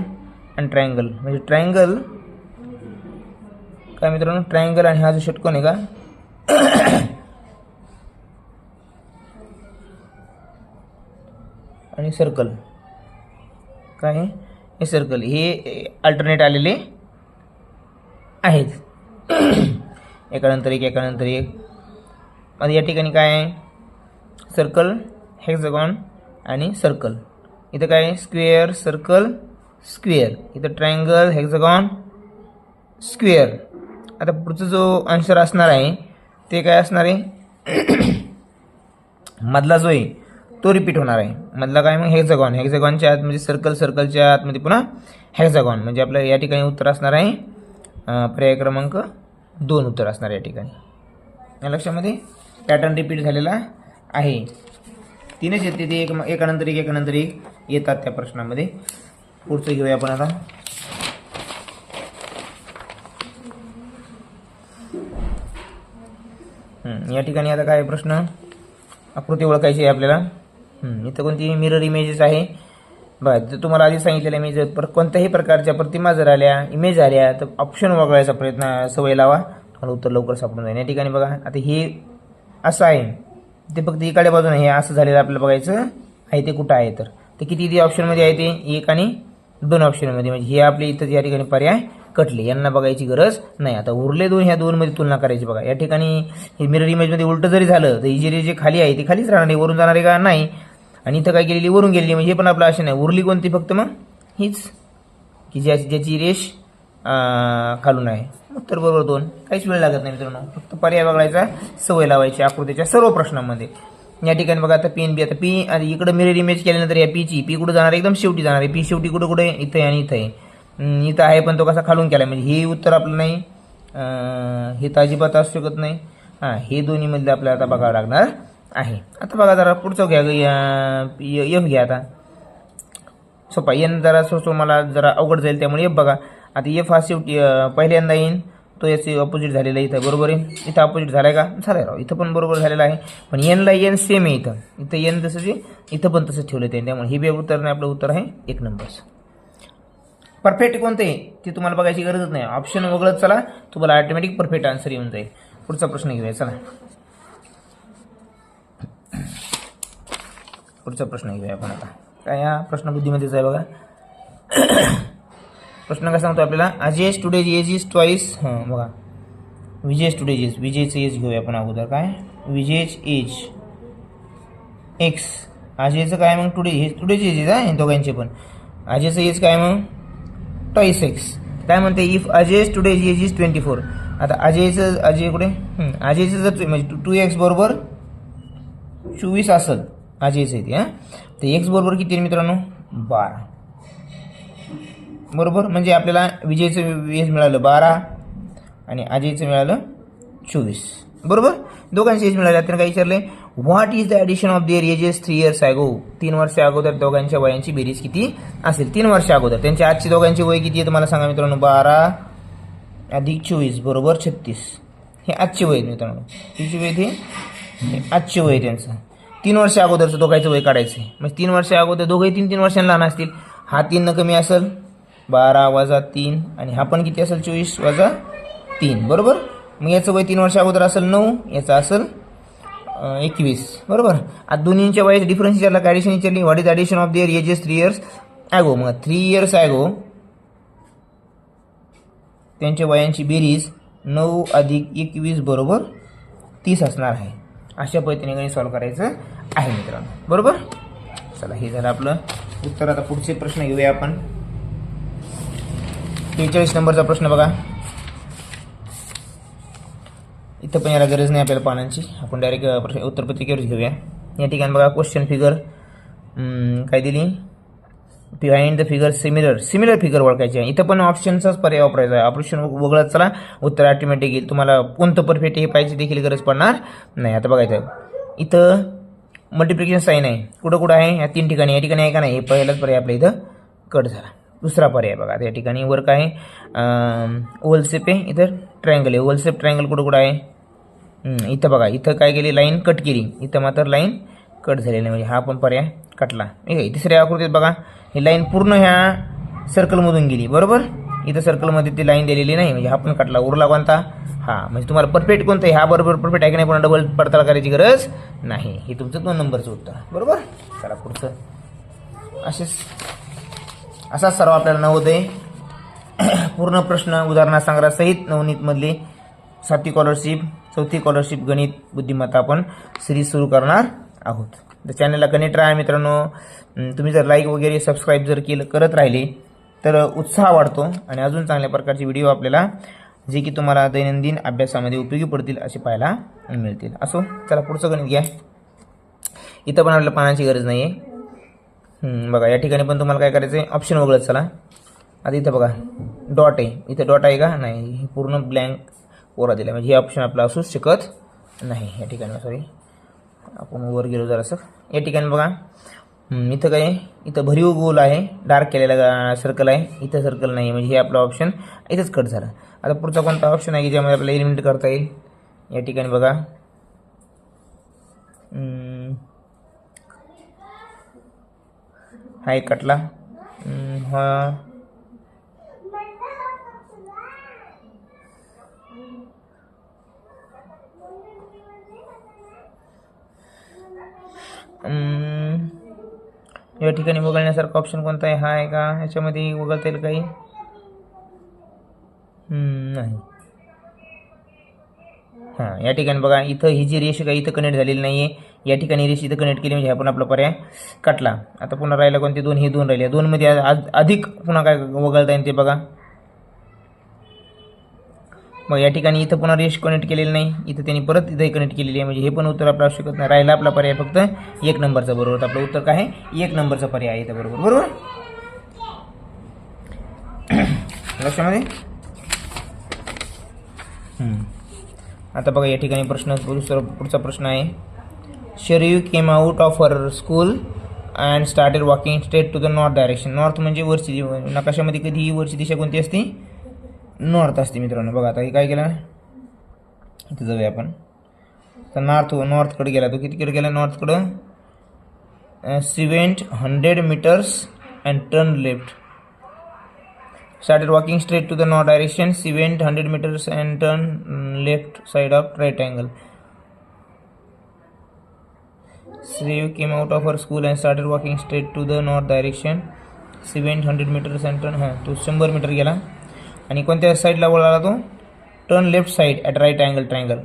आणि ट्रायंगल, म्हणजे ट्रायंगल काय मित्रांनो, ट्रायंगल आणि हा जो षटकोन आहे का आणि सर्कल काय हे सर्कल हे अल्टरनेट आलेले आहेत एकानंतर एक एकानंतर एक. आणि या ठिकाणी काय आहे सर्कल, हेक्सागॉन आणि सर्कल. इथं काय स्क्वेअर, सर्कल, स्क्वेअर. इथं ट्रायंगल, हेक्सागॉन, स्क्वेअर. आता पुढचा जो आन्सर असणार आहे ते काय असणार आहे मधला जो आहे तो रिपीट होणार आहे. मधला काय मग हेक्सागॉन, हेक्सागॉनच्या आत म्हणजे सर्कल, सर्कलच्या आतमध्ये पुन्हा हेक्सागॉन, म्हणजे आपलं या ठिकाणी उत्तर असणार आहे पर्याय क्रमांक 2 उत्तर असणार या ठिकाणी. या लक्षामध्ये पॅटर्न रिपीट झालेला आहे. तीनच येते ते एकानंतर एक एकानंतर एक येतात त्या प्रश्नामध्ये. पुढचं घेऊया आपण आता. या ठिकाणी आता काय प्रश्न, आकृती ओळखायची आहे आपल्याला. इथं कोणती मिरर इमेजेस आहे बघा. जर तुम्हाला आधी सांगितलेलं इमेज कोणत्याही प्रकारच्या प्रतिमा जर आल्या, इमेज आल्या तर ऑप्शन वगळायचा प्रयत्न सवय लावा, तुम्हाला उत्तर लवकर सापडून जाईल. या ठिकाणी बघा आता हे असं आहे, ते फक्त इकडे बाजूने हे असं झालेलं आपल्याला बघायचं आहे ते कुठं आहे. तर ते किती ऑप्शनमध्ये आहे ते 1 आणि 2 ऑप्शनमध्ये, म्हणजे हे आपले इथं या ठिकाणी पर्याय कटले, यांना बघायची गरज नाही. आता उरले 2, ह्या 2 मध्ये तुलना करायची. बघा या ठिकाणी हे मिरर इमेजमध्ये उलटं जरी झालं तर ही जे खाली आहे ती खालीच राहणार आहे, वरून जाणार आहे का नाही. आणि इथं काय केलेली वरून गेलेली, म्हणजे हे पण आपलं असे नाही. उरली कोणती फक्त मग हीच की ज्याची रेष खालून आहे. उत्तर बरोबर 2. काहीच वेळ लागत नाही मित्रांनो, फक्त पर्याय बघायचा सवय लावायची आकृतीच्या सर्व प्रश्नांमध्ये. या ठिकाणी बघा आता पी आणि बी, आता पी आणि इकडे मिरर इमेज केल्यानंतर या पीची पी कुठे जाणार आहे, एकदम शेवटी जाणार आहे. पी शेवटी कुठे कुठे इथं आहे आणि इथं आहे, इथं आहे पण तो कसा खालून केला, म्हणजे हे उत्तर आपलं नाही, हे तर अजिबात असू शकत नाही. हे दोन्हीमधले आपल्याला आता बघावं लागणार आहे. आता बघा जरा पुढचं घ्या, एफ घ्या. आता सोपा, एन जरा सोचो मला जरा अवघड जाईल त्यामुळे एफ बघा. आता एफ हा शेवटी पहिल्यांदा येईन, तो याचे अपोजिट झालेला आहे इथं, बरोबर आहे. इथं अपोजिट झालाय का, झालाय राव, इथं पण बरोबर झालेला आहे. पण एनला एन सेम आहे इथं, इथं एन तसं जे इथं पण तसं ठेवलं आहे, त्यामुळे हे बी उत्तर नाही, आपलं उत्तर आहे 1 नंबर. परफेक्ट कोणतं आहे ते तुम्हाला बघायची गरजच नाही, ऑप्शन वगळत चला, तुम्हाला ऑटोमॅटिक परफेक्ट आन्सर येऊन जाईल. पुढचा प्रश्न घेऊया चला. पुढचा प्रश्न घेऊया आपण आता. काय या प्रश्नबुद्धीमध्येच आहे बघा. प्रश्न काय सांगतो आपल्याला, अजय's टुडेज एज इज ट्वाइस. बघा विजय's टुडेज एज, विजयचं एज घेऊया आपण अगोदर. काय विजय's एज एक्स, अजयचं काय मग टुडे, हे टुडेज एज आहे दोघांचे पण. अजयचं एज काय मग ट्वाइस एक्स. काय म्हणते, इफ अजय's टुडेज एज इज 24. आता अजयचं, अजय कुठे, अजयचं जर म्हणजे 2x बरोबर 24 असेल अजयचं इथे, तर एक्स बरोबर किती मित्रांनो 12 बरोबर. म्हणजे आपल्याला विजयचं एज मिळालं 12 आणि अजयचं मिळालं 24 बरोबर. दोघांचे एज मिळाले. त्यांना काय विचारले, what is the addition of their ages 3 years अगो. 3 वर्ष अगोदर दोघांच्या वयांची बेरीज किती असेल 3 वर्ष अगोदर. त्यांच्या आजची दोघांची वय किती आहे तुम्हाला सांगा मित्रांनो, 12 अधिक 24 बरोबर 36. हे आजचे वय मित्रांनो, किती वय ते आजचे वय त्यांचं. 3 वर्ष अगोदरचं दोघांचं वय काढायचं आहे. म्हणजे 3 वर्ष अगोदर दोघंही 3 वर्षांना लहान असतील. हा 3 कमी असेल 12 वजा 3 आणि हा पण किती असेल 24 वजा 3 बरोबर. मग याचं वय 3 वर्ष अगोदर असेल 9, याचं असेल 21 बरोबर. आता दोन्हींच्या वयाचं डिफरन्स विचारला, ॲडिशन विचारली, what is addition of their ages 3 years अगो. मग 3 years अगो त्यांच्या वयांची बेरीज 9 अधिक 21 बरोबर 30 असणार आहे. अशा पद्धतीने गणित सॉल्व्ह करायचं आहे मित्रांनो बरोबर. चला हे झालं आपलं उत्तर आता पुढचे प्रश्न घेऊया आपण. 43 नंबरचा प्रश्न बघा. इथं पण याला गरज नाही आपल्याला पानांची, आपण डायरेक्ट उत्तरपत्रिकेवरच घेऊया. या ठिकाणी बघा क्वेश्चन फिगर काय दिली, behind the figure similar figure ओळखायची आहे. इथं पण ऑप्शनचाच पर्याय वापरायचा आहे. ऑप्शन वगळत चला उत्तर ऑटोमॅटिक येईल. तुम्हाला कोणतं परफेक्ट हे पाहिजे देखील गरज पडणार नाही. आता बघायचं इथं मल्टिप्लिकेशन साईन आहे, कुठं आहे, या 3 ठिकाणी. या ठिकाणी आहे का नाही, हे पहिलाच पर्याय आपल्या इथं कट झाला. दुसरा पर्याय बघा, या ठिकाणी वर काय आहे, ओव्हल शेप आहे, इथं ट्रायंगल आहे. ओव्हल शेप ट्रायंगल कुठं आहे, इथं बघा, इथं काय केली, लाईन कट केली, इथं मात्र लाईन कट झालेली नाही, म्हणजे हा पण पर्याय कटला. ठीक आहे. तिसऱ्या आकृतीत बघा, ही लाईन पूर्ण ह्या सर्कलमधून गेली, बरोबर. इथं सर्कलमध्ये ती लाईन दिलेली नाही, म्हणजे हा पण कटला. उरला कोणता, हा. म्हणजे तुम्हाला परफेक्ट कोणतं आहे, हा बरोबर परफेक्ट आहे की नाही, पण डबल पडताळ करायची गरज नाही. हे तुमचं 2 नंबरचं उत्तर, बरोबर. चला पुढचं. असा सर्व आपल्याला नवोदय पूर्ण प्रश्न उदाहरणासहित नवनीतमधली 7वी स्कॉलरशिप, 4थी स्कॉलरशिप गणित बुद्धिमत्ता आपण सिरीज सुरू करणार आहोत. तर चॅनलला कनेक्ट राहा मित्रांनो. तुम्ही जर लाईक वगैरे सबस्क्राईब जर करत राहिले तर उत्साह वाढतो आणि अजून चांगल्या प्रकारचे व्हिडिओ आपल्याला जे की तुम्हाला दैनंदिन अभ्यासामध्ये उपयोगी पडतील असे पाहायला मिळतील. असो, चला पुढचं गणित घ्या. इथं पण आपल्याला पानाची गरज नाही आहे. बघा, या ठिकाणी पण तुम्हाला काय करायचं आहे, ऑप्शन वगळत चला. आता इथं बघा डॉट आहे, इथं डॉट आहे का नाही, हे पूर्ण ब्लँक कोरा दिला, म्हणजे हे ऑप्शन आपलं असूच शकत नाही. या ठिकाणी सॉरी, आपण वर गेलो जरासं. या ठिकाणी बघा, इथं काय, इथं भरीव गोल आहे, डार्क केलेला सर्कल आहे, इथं सर्कल नाही, म्हणजे हे आपलं ऑप्शन इथंच कट झालं. आता पुढचा कोणता ऑप्शन आहे की ज्यामध्ये आपल्याला एलिमिनेट करता येईल. या ठिकाणी बघा, हा एक कटला, हा या ठिकाणी वगळण्यासारखा ऑप्शन कोणता आहे, हा आहे का, ह्याच्यामध्ये वगळता येईल काही, नाही. हां, या ठिकाणी बघा, इथं ही जी रेष काही इथं कनेक्ट झालेली नाही आहे, या ठिकाणी रेष इथं कनेक्ट केली, म्हणजे हा पण आपला पर्याय कटला. आता पुन्हा राहिला कोणते 2, हे 2 राहिले. 2 मध्ये अधिक पुन्हा काय वगळता येईल ते बघा. मग या ठिकाणी इथं पुन्हा रेष कनेक्ट केलेली नाही, इथं त्यांनी परत इथं कनेक्ट केलेली आहे, म्हणजे हे पण उत्तर आपलं असू शकत नाही. राहिला आपला पर्याय फक्त 1 नंबरचा, बरोबर. आपलं उत्तर काय आहे, 1 नंबरचा पर्याय आहे इथं, बरोबर. बरोबर, लक्षामध्ये. आता बघा, या ठिकाणी प्रश्न पुढचा प्रश्न आहे. Sharayu came out of her school and started walking straight to the north direction. North म्हणजे वरची, नकाशामध्ये कधीही वरची दिशा कोणती असते, नॉर्थ असते मित्रांनो. बघा, आता हे काय केलं, इथं जाऊया आपण. तर नॉर्थकडे गेला, तो कितीकडे गेला, नॉर्थकडं. 700 meters and turn left. Started walking straight to the north direction, 700 meters and turn left side of right angle. Shreyu came out of her school and started walking straight to the north direction, 700 meters and turn, तो 100 मीटर गेला. आणि कोणत्या साईडला वळाला तो, turn left side at right angle triangle.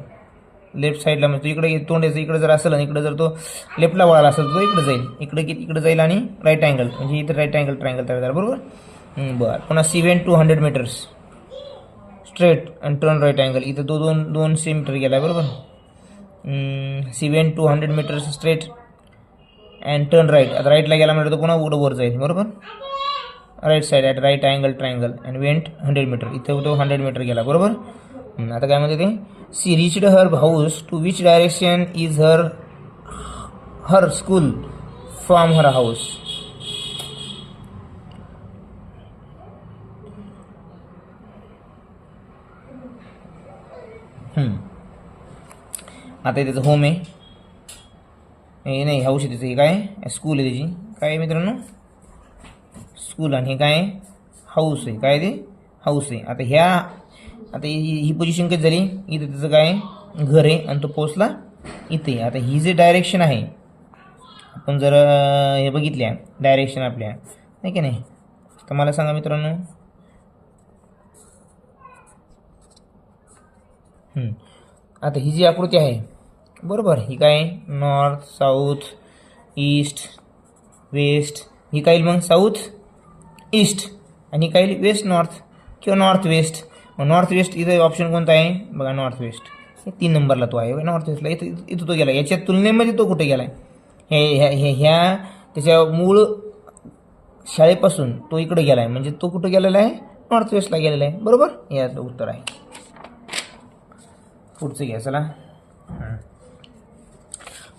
Left साईडला म्हणजे तो इकडे तोंडाचं इकडे जर असेल आणि इकडे जर तो लेफ्टला वळाला असेल तर तो इकडे जाईल, इकडे जाईल आणि राईट अँगल, म्हणजे इथं राईट अँगल ट्रायंगल तयार झाला, बरोबर. बरं, पुन्हा 700 meters straight and turn right angle, इथं तो 200 मीटर गेला, बरोबर. 700 meters straight and turn right. आता राईटला गेला म्हणजे तो पुन्हा उघडं वर जाईल, बरोबर. Right side at right angle triangle and went 100 metre, इथं तो 100 मीटर गेला, बरोबर. आता काय म्हणते ते, she reached her house to which direction is her school from her house. आता त्याचं होम आहे, हे नाही हाऊस आहे त्याचं, हे काय स्कूल आहे त्याची, काय आहे मित्रांनो, स्कूल. आणि हे काय हाऊस आहे, काय ते हाऊस आहे. आता ही पोझिशन कधी झाली, इथं त्याचं काय घर आहे आणि तो पोचला इथे. आता ही जे डायरेक्शन आहे, आपण जर हे बघितल्या डायरेक्शन आपल्या, नाही की नाही, तर मला सांगा मित्रांनो, आता ही जी आकृती आहे, बरोबर, ही काय नॉर्थ, साऊथ, ईस्ट, वेस्ट, ही काय येईल मग साऊथ ईस्ट, आणि काय येईल वेस्ट नॉर्थ किंवा नॉर्थ वेस्ट. मग नॉर्थ वेस्ट इथं ऑप्शन कोणता आहे बघा, नॉर्थ वेस्ट. 3 नंबरला तो आहे नॉर्थ वेस्टला. इथं तो गेला, याच्या तुलनेमध्ये तो कुठे गेला आहे, ह्या त्याच्या मूळ शाळेपासून तो इकडे गेला आहे, म्हणजे तो कुठं गेलेला आहे नॉर्थ वेस्टला गेलेला आहे. बरोबर, याचं उत्तर आहे. पुढचं घ्या चला.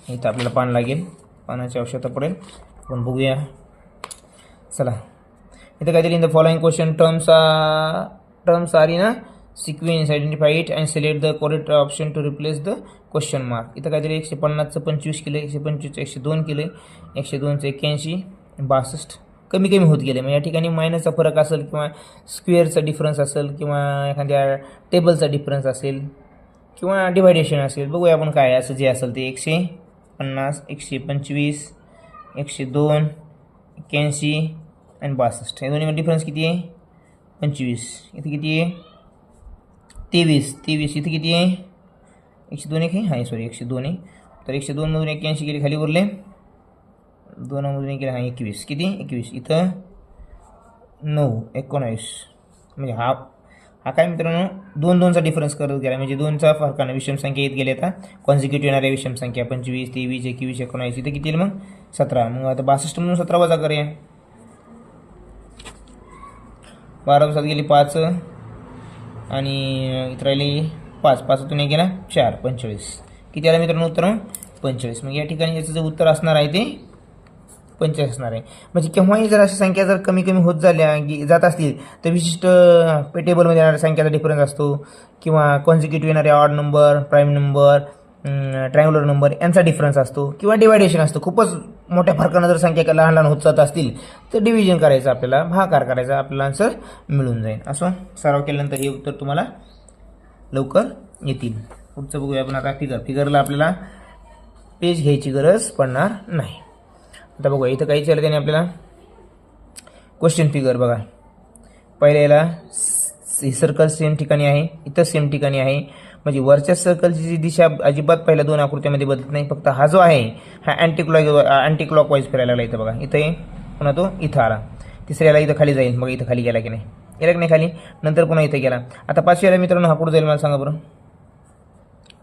इथं आपल्याला पान लागेल, पानाची आवश्यकता पडेल, आपण बघूया चला. इथं काहीतरी in the following question terms are in a sequence, identify it and select the correct option to replace the question mark. इथं काहीतरी 150चं 25 केलं, 125चं 102 केलं, 102चं 81, 62 कमी कमी होत गेले. मग या ठिकाणी मायनसचा फरक असेल किंवा स्क्वेअरचा डिफरन्स असेल किंवा एखाद्या टेबलचा डिफरन्स असेल किंवा डिव्हायडेशन असेल. बघूया आपण काय असं जे असेल ते. 150, 125, 102, 81 आणि 62 या दोन्हीमध्ये डिफरन्स किती आहे 25. इथे किती आहे 23. इथे किती आहे 102 आहे, हां सॉरी 102 आहे. तर 102 मधून 81 गेले, खाली उरले 2 मधून गेले, हां 21. किती 21. इथं 9, 19 म्हणजे हा काय मित्रांनो 2चा डिफरन्स करत गेला, म्हणजे 2चा फरकाने विषम संख्या येत गेले. आता कॉन्सिक्युटिव्ह येणाऱ्या विषम संख्या 25, 23, 21, 19 इथे किती येईल मग 17. मग आता 62 मधून 17 वजा करूया. 12 दिवसात गेली 5 आणि इथं राहिली 5, 5तून एक गेला 4, 45. किती आला मित्रांनो उत्तर 45. मग या ठिकाणी याचं जे उत्तर असणार आहे ते 45 असणार आहे. म्हणजे केव्हाही जर अशी संख्या जर कमी कमी होत जात असतील तर विशिष्ट टेबलमध्ये येणाऱ्या संख्याचा डिफरन्स असतो किंवा कॉन्सिक्युटिव्ह येणारे odd number, prime number, triangular number यांचा डिफरन्स असतो किंवा डिवायडेशन असतो. खूपच मोठ्या फरकानं जर संख्या लहान लहान होत जात असतील तर डिव्हिजन करायचं, आपल्याला भागाकार करायचा, आपल्याला आन्सर मिळून जाईल. असं सराव केल्यानंतर हे उत्तर तुम्हाला लवकर येतील. पुढचं बघूया आपण आता. फिगरला आपल्याला पेज घ्यायची गरज पडणार नाही. आता बघूया इथं काही केलं त्याने आपल्याला क्वेश्चन फिगर बघा. पहिल्या याला सर्कल सेम ठिकाणी आहे, इथं सेम ठिकाणी आहे, म्हणजे वरच्या सर्कलची जी दिशा अजिबात पहिल्या 2 आकृत्यामध्ये बदलत नाही. फक्त हा जो आहे हा अँटी क्लॉकवाईज फिरायला लागला. इथं बघा, इथं आहे पुन्हा तो इथं आला. तिसऱ्याला इथं खाली जाईल, मग इथं खाली गेला की नाही, गेला की नाही खाली, नंतर पुन्हा इथं गेला. आता 5व्याला मित्रांनो हा कुठं जाईल मला सांगा बरं.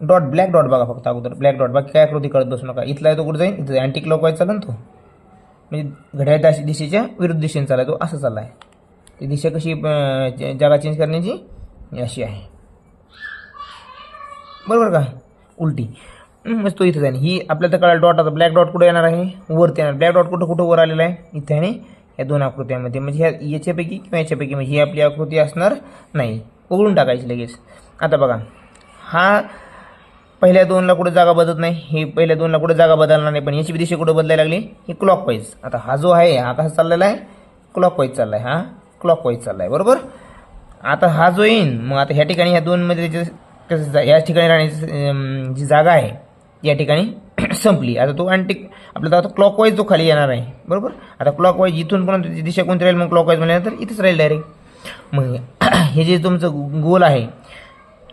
डॉट, ब्लॅक डॉट बघा फक्त अगोदर, ब्लॅक डॉट. बाकी काय आकृती कळत बसू नका. इथला तो कुठं जाईल, इथं अँटी क्लॉकवाईज चालला ना तो, म्हणजे घड्याळ दिशेच्या विरुद्ध दिशेने चालला तो, असं चालला आहे. ती दिशा कशी जागा चेंज करण्याची अशी आहे, बरोबर का, उलटी. मग तो इथं जाईल. ही आपल्याला तर कळालं डॉट. आता ब्लॅक डॉट कुठे येणार आहे, वरती येणार. ब्लॅक डॉट कुठं वर आलेला आहे, इथे आणि या 2 आकृत्यामध्ये, म्हणजे ह्या याच्यापैकी किंवा याच्यापैकी, म्हणजे ही आपली आकृती असणार नाही, उघडून टाकायची लगेच. आता बघा हा पहिल्या 2ला कुठे जागा बदलत नाही, हे पहिल्या 2ला कुठे जागा बदलणार नाही, पण याची दिशा कुठे बदलायला लागली, ही क्लॉकवाईज. आता हा जो आहे हा कसा चाललेला आहे, क्लॉकवाईज चालला आहे, हा क्लॉकवाईज चालला आहे, बरोबर. आता हा जो येईन, मग आता ह्या ठिकाणी ह्या 2 मध्ये या ठिकाणी राहण्याची जी जागा आहे या ठिकाणी संपली. आता तो आपल्याला आता क्लॉकवाईज जो खाली येणार आहे, बरोबर. आता क्लॉकवाईज इथून पण दिशा कोणती राहील, मग क्लॉकवाईज म्हणल्यानंतर इथेच राहील डायरेक्ट. मग हे जे तुमचं गोल आहे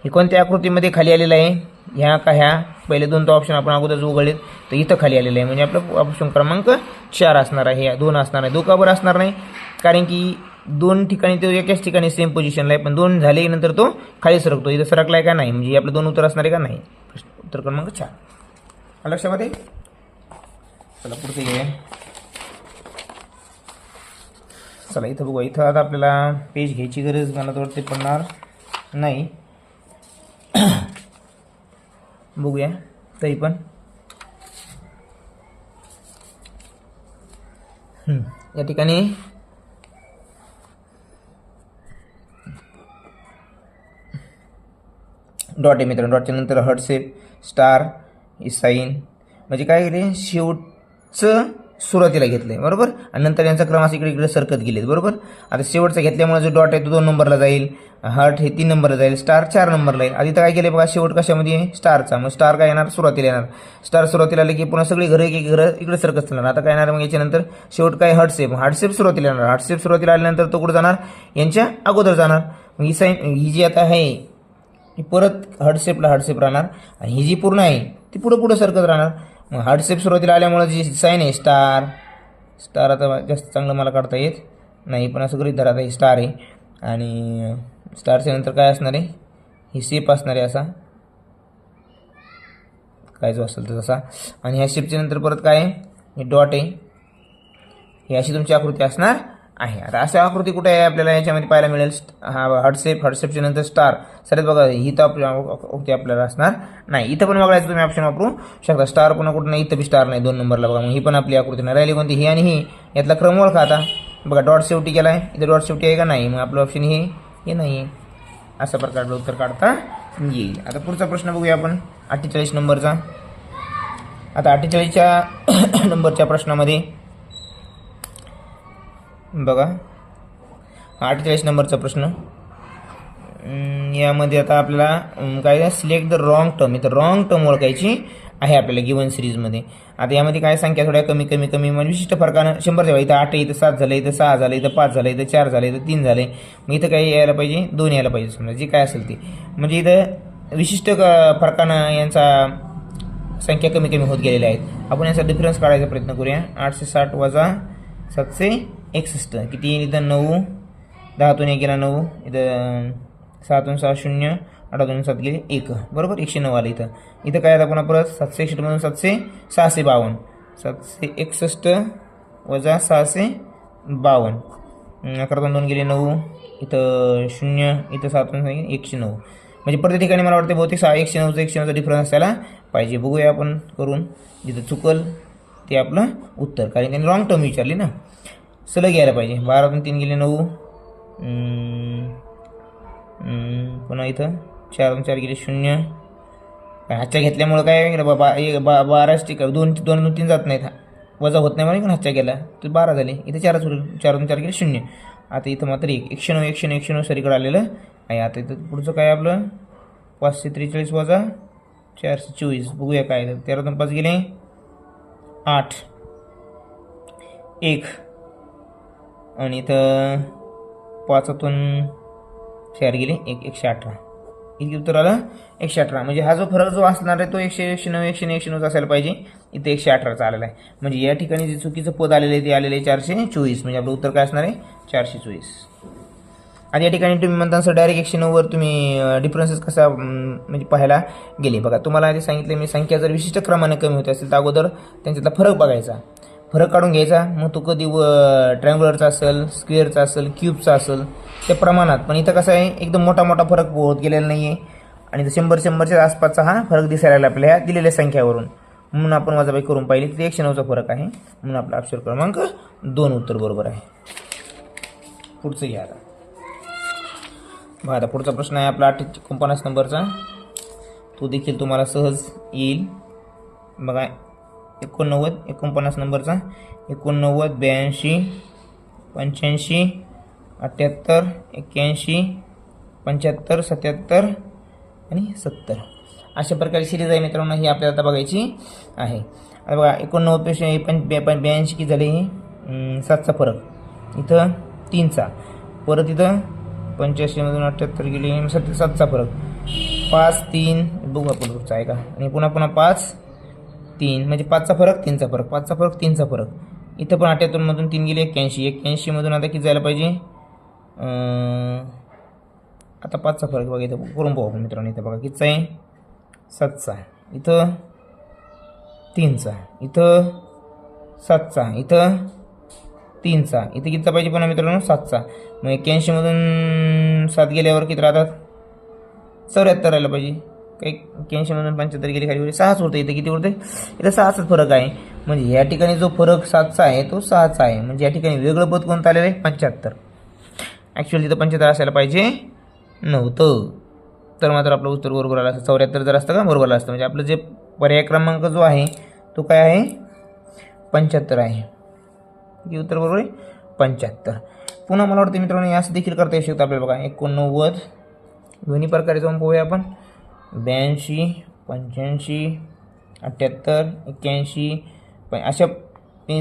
हे कोणत्या आकृतीमध्ये खाली आलेलं आहे, ह्या का ह्या पहिले 2 ऑप्शन आपण अगोदर उघडलेत, तर इथं खाली आलेलं आहे, म्हणजे आपलं ऑप्शन क्रमांक 4 असणार आहे. 2 असणार आहे. 2 का बरं असणार नाही, कारण की 2 ठिकाणी तो एकाच ठिकाणी सेम पोझिशनला आहे, पण 2 झाले नंतर तो खाली सरकतो. इथं सरकला आहे का नाही, म्हणजे आपलं 2 उत्तर असणार आहे का नाही. उत्तर क्रमांक 4 लक्षामध्ये. चला पुढचे घेऊया. चला इथं बघूया. इथं आता आपल्याला पेज घ्यायची गरज मला तर वाटते पडणार नाही. बघूया तरी पण या ठिकाणी डॉट आहे मित्रांनो. डॉटच्या नंतर हार्ट शेप, स्टार, साईन, म्हणजे काय केले शेवटचं सुरुवातीला घेतलंय, बरोबर. आणि नंतर यांचा क्रम असं इकडे सरकत गेलेत, बरोबर. आता शेवटचा घेतल्यामुळे जो डॉट आहे तो 2 नंबरला जाईल, हार्ट हे 3 नंबरला जाईल, स्टार 4 नंबरला येईल. आधी तर काय केलं बघा, शेवट कशामध्ये आहे स्टारचा, मग स्टार काय येणार सुरुवातीला येणार. स्टार सुरुवातीला आले की पुन्हा सगळी घरं एक घरं इकडे सरकत चालणार. आता काय येणार मग याच्यानंतर शेवट काय हार्टशेप सुरुवातीला येणार. हार्टशेप सुरुवातीला आल्यानंतर तो कुठे जाणार, यांच्या अगोदर जाणार. मग ही साईन ही जी आता आहे ही परत हार्टशेप राहणार, आणि ही जी पूर्ण आहे ती पुढे सरकत राहणार. मग हार्टशेप सुरुवातीला आल्यामुळे जी साईन आहे स्टार, स्टार आता जास्त चांगलं मला काढता येत नाही, पण असं गृहीत धरा आता ही स्टार आहे आणि स्टारच्या नंतर काय असणार आहे, ही शेप असणार आहे असा, काय जो असेल तर तसा, आणि ह्या शेपच्या नंतर परत काय आहे, हे डॉट आहे, ही अशी तुमची आकृती असणार आहे. आता अशा आकृती कुठे आहे आपल्याला याच्यामध्ये पाहायला मिळेल, हा हार्टशेपच्या नंतर स्टार. सगळ्यात बघा ही तर आपल्याला असणार नाही. इथं पण बघायचं तुम्ही ऑप्शन वापरू शकता, स्टार पण कुठं नाही, इथं बी स्टार नाही 2 नंबरला बघा, मग ही पण आपली आकृती नाही राहिली कोणती, ही आणि ही, यातला क्रम ओळखा. आता बघा डॉट शेवटी केला आहे, इथं डॉट शेवटी आहे का नाही, मग आपलं ऑप्शन हे नाही आहे. अशा प्रकारचं उत्तर काढता येईल. आता पुढचा प्रश्न बघूया आपण 48 नंबरचा. आता 48च्या नंबरच्या प्रश्नामध्ये बघा 48 नंबरचा प्रश्न, यामध्ये आता आपल्याला काय सिलेक्ट द रॉंग टर्म, इथं रॉंग टर्म ओळखायची आहे आपल्याला गिवन सिरीजमध्ये. आता यामध्ये काय संख्या थोड्या कमी म्हणजे विशिष्ट फरकानं 100 ठेवा, इथं 8 आहे, इथं 7 झालं, इथं 6 झालं, इथं 5 झालं, इथं 4 झालं, इथं 3 झाले, मग इथं काही यायला पाहिजे 2 यायला पाहिजे समजा, जे काय असेल ते. म्हणजे इथं विशिष्ट फरकानं यांचा संख्या कमी होत गेलेल्या आहेत. आपण याचा डिफरन्स काढायचा प्रयत्न करूया. 860 वजा 761 किती येईल, इथं 9, 10तून 1 गेला 9, इथं 7तून 6 0, 8तून 7 गेले 1, बरोबर 109 आलं. इथं काय आता पुन्हा परत 761 मधून 652, 761 वजा 652, 11तून 2 गेले 9, इथं 0, इथं 7तून 109, म्हणजे प्रत्येक ठिकाणी मला वाटतं बहुतेक 109चा डिफरन्स त्याला पाहिजे. बघूया आपण करून, जिथं चुकल ते आपलं उत्तर, कारण त्यांनी रॉंग टर्म विचारली ना, सलग यायला पाहिजे. 12तून 3 गेले 9, पुन्हा इथं 4तून 4 गेले 0, हातच्या घेतल्यामुळं काय 12च टिका, 2 3 जात नाहीत, वजा होत नाही म्हणून हातच्या गेला तर 12 झाले, इथं 4च उरले, 4तून 4 गेले 0. आता इथं मात्र 109 सरीकडे आलेलं आहे. आता इथं पुढचं काय आपलं 543 वजा 424, बघूया काय, 13तून 5 गेले 8, 1, आणि इथं 5तून 4 गेले 118, इतकी उत्तर आलं 118. म्हणजे हा जो फरक जो असणार आहे तो 109 असायला पाहिजे, इथे 118चा आलेला आहे. म्हणजे या ठिकाणी जे चुकीचं पद आलेलं आहे ते आलेलं आहे 424, म्हणजे आपलं उत्तर काय असणार आहे 424. आणि या ठिकाणी तुम्ही म्हणता सर डायरेक्ट 109वर तुम्ही डिफरन्सेस कसा म्हणजे पाहायला गेले. बघा तुम्हाला आधी सांगितले मी, संख्या जर विशिष्ट क्रमाने कमी होत असेल तर अगोदर त्यांच्यातला फरक बघायचा, फरक काढून घ्यायचा, मग तो कधी ट्रायंग्युलरचा असेल, स्क्वेअरचा असेल, क्यूबचा असेल त्या प्रमाणात. पण इथं कसं आहे एकदम मोठा फरक होत गेलेला नाही आहे, आणि 100च्या आसपासचा हा फरक दिसायला लागला आपल्या ह्या दिलेल्या संख्यावरून, म्हणून आपण वजाबाकी करून पाहिली तिथे 109चा फरक आहे, म्हणून आपला अक्षर क्रमांक 2 उत्तर बरोबर आहे. पुढचं घ्या आता. बघा आता पुढचा प्रश्न आहे आपला 49 नंबरचा, तो देखील तुम्हाला सहज येईल. बघा 49 नंबरचा, 89, 82, 85, 78, 81, 75, 77 आणि 70 अशा प्रकारे सिरीज आहे मित्रांनो, ही आपल्याला आता बघायची आहे. आता बघा 89 पेक्षा 82 किती झाले, 7चा फरक, इथं 3चा, परत इथं 85 मधून 78 गेले 7चा फरक, 5 3 बघू आपण पुढचा आहे का, आणि पुन्हा 5 3 म्हणजे 5चा फरक 3चा फरक, 5चा फरक 3चा फरक. इथं पण 78 मधून 3 गेले 81 मधून आता किती जायला पाहिजे, आता 5चा फरक बघा, इथं करून पाहू आपण मित्रांनो. इथं बघा कितीचा आहे 7चा, इथं 3चा, इथं 7चा, इथं 3चा, इथं कितीचा पाहिजे पुन्हा मित्रांनो 7चा. मग 81 मधून 7 गेल्यावर किती राहतात 74 राहिलं पाहिजे. काही 81 मधून 75 गेले खाली 6च उरतं, इथं किती उरते, इथं 6चाच फरक आहे. म्हणजे या ठिकाणी जो फरक 7चा आहे तो 6चा आहे. म्हणजे या ठिकाणी वेगळं पद कोणतं आलेलं आहे 75. ॲक्च्युअली तिथं 75 असायला पाहिजे नव्हतं, तर मात्र आपलं उत्तर बरोबर आलं असतं. 74 जर असतं का बरोबर आलं असतं. म्हणजे आपलं जे पर्याय क्रमांक जो आहे तो काय आहे 75 आहे. किती उत्तर बरोबर आहे 75. पुन्हा मला वाटतं मित्रांनो असं देखील करता येऊ शकतं आपल्याला. बघा 89 दोन्ही प्रकारे जाऊन पाहूया आपण. 82 85 78 81 अशा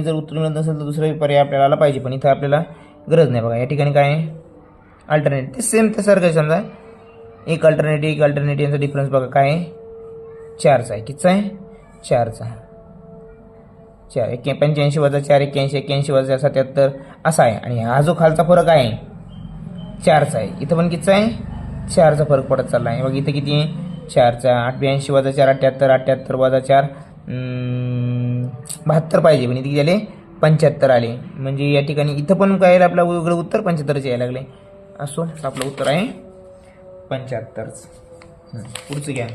जर उत्तर मिळत नसेल तर दुसरा पर्याय आपल्याला आला पाहिजे, पण इथं आपल्याला गरज नाही. बघा या ठिकाणी काय आहे अल्टरनेट, ते सेम त्यासारखं समजा एक अल्टरनेटिव्ह यांचा डिफरन्स बघा काय आहे 4चा आहे. कितीचा आहे 4चा. 4 85 वजा 4 81 81 वजा 77 असा आहे. आणि हा जो खालचा फरक आहे 4चा आहे. इथं पण कितीचा आहे 4चा फरक पडत चालला आहे. बघ इथं किती आहे 4चा. 82 वजा 4 78 78 वजा 4 72 पाहिजे, पण इथे किती आले 75 आले. म्हणजे या ठिकाणी इथं पण काय आपलं वेगळं उत्तर 75चे यायला लागले. असो आपलं उत्तर आहे 75. पुढचं घ्या.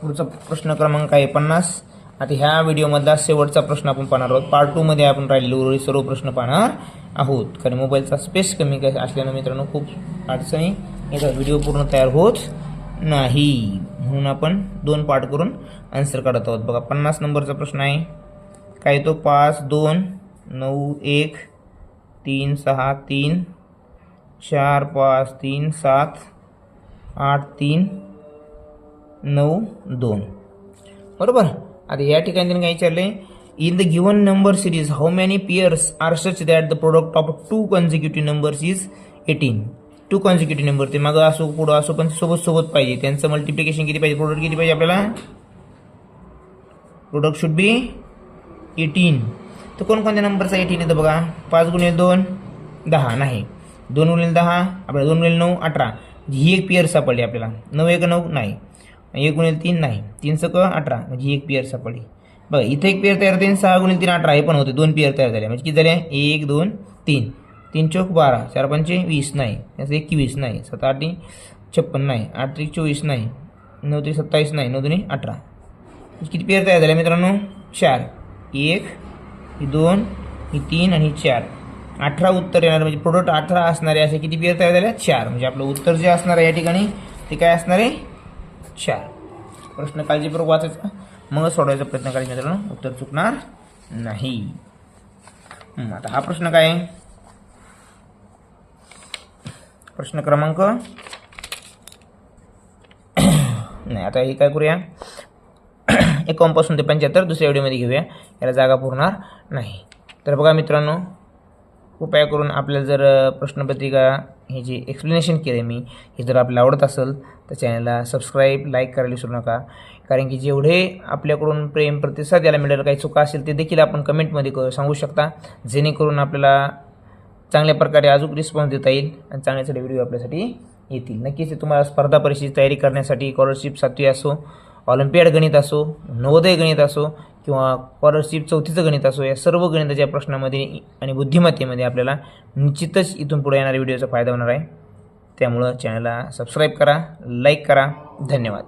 पुढचा प्रश्न क्रमांक आहे 50. आता ह्या व्हिडिओमधला शेवटचा प्रश्न आपण पाहणार आहोत. पार्ट 2 मध्ये आपण राहिलेले उर्वरित सर्व प्रश्न पाहणार आहोत. कारण मोबाईलचा स्पेस कमी असल्यानं मित्रांनो खूप अडचणी याचा व्हिडिओ पूर्ण तयार होत नाही, म्हणून आपण 2 पार्ट करून आन्सर काढत आहोत. बघा 50 नंबरचा प्रश्न आहे. काय तो 5 2 9 1 3 6 3 4 5 3 7 8 3 9 2 बरोबर. आता या ठिकाणी त्यांनी काय विचारले, in the given number series how many pairs R such that the product of 2 consecutive numbers is 18. 2 consecutive number ते मागं असो पुढं असो पण सोबत सोबत पाहिजे. त्यांचं मल्टिप्लिकेशन किती पाहिजे, प्रोडक्ट किती पाहिजे आपल्याला, प्रोडक्ट शुड बी 18. तर कोणकोणत्या नंबरचा 18 येतं बघा. 5 गुणिले 2 10 नाही, 2 गुणिले 10 आपल्याला 2 गुणिले 9 18. ही एक पेअर सापडली आपल्याला. 9 1 9 नाही, 1 गुणिले 3 नाही, 3 × 18 म्हणजे ही एक पेअर सापडली. बघा इथे एक पेअर तयार होते. 6 गुणिले 3 18 हे पण होते. 2 पेअर तयार झाले म्हणजे किती झाले 1 2 3. 3 चौक 12, 4 पंचे 20 नाही, त्याचं 21 नाही, 7 8 56 नाही, 8 3 24 नाही, 9 3 27 नाही, 9 2 18. किती पेअर तयार झाले मित्रांनो 4. 1 ही 2 ही 3 आणि 4. 18 उत्तर येणार म्हणजे प्रोडक्ट 18 असणारे असे किती पेअर तयार झाले 4. म्हणजे आपलं उत्तर जे असणार आहे या ठिकाणी ते काय असणार आहे 4. प्रश्न काळजीपूर्वक वाचायचा मग सोडवायचा प्रयत्न करायचा मित्रांनो, उत्तर चुकणार नाही. आता हा प्रश्न काय आहे, प्रश्न क्रमांक नाही. आता हे काय करूया 51 पासून ते 75 दुसऱ्या व्हिडिओमध्ये घेऊया, याला जागा पुरणार नाही. तर बघा मित्रांनो, कृपया करून आपल्याला जर प्रश्नपत्रिका हे जे एक्सप्लेनेशन केले मी हे जर आपल्याला आवडत असेल तर चॅनलला सबस्क्राईब लाईक करायला विसरू नका. कारण की जेवढे आपल्याकडून प्रेम प्रतिसाद याला मिळेल, काही चुका असेल ते देखील आपण कमेंटमध्ये सांगू शकता, जेणेकरून आपल्याला चांगल्या प्रकारे अजून रिस्पॉन्स देता येईल आणि चांगले चांगले व्हिडिओ आपल्यासाठी येतील. नक्कीच ते तुम्हाला स्पर्धा परीक्षेची तयारी करण्यासाठी स्कॉलरशिप 7वी असो, ऑलिम्पियाड गणित असो, नवोदय गणित असो किंवा स्कॉलरशिप 4थीचं गणित असो, या सर्व गणिताच्या प्रश्नामध्ये आणि बुद्धिमत्तेमध्ये आपल्याला निश्चितच इथून पुढे येणाऱ्या व्हिडिओचा फायदा होणार आहे. त्यामुळं चॅनलला सबस्क्राईब करा, लाईक करा. धन्यवाद.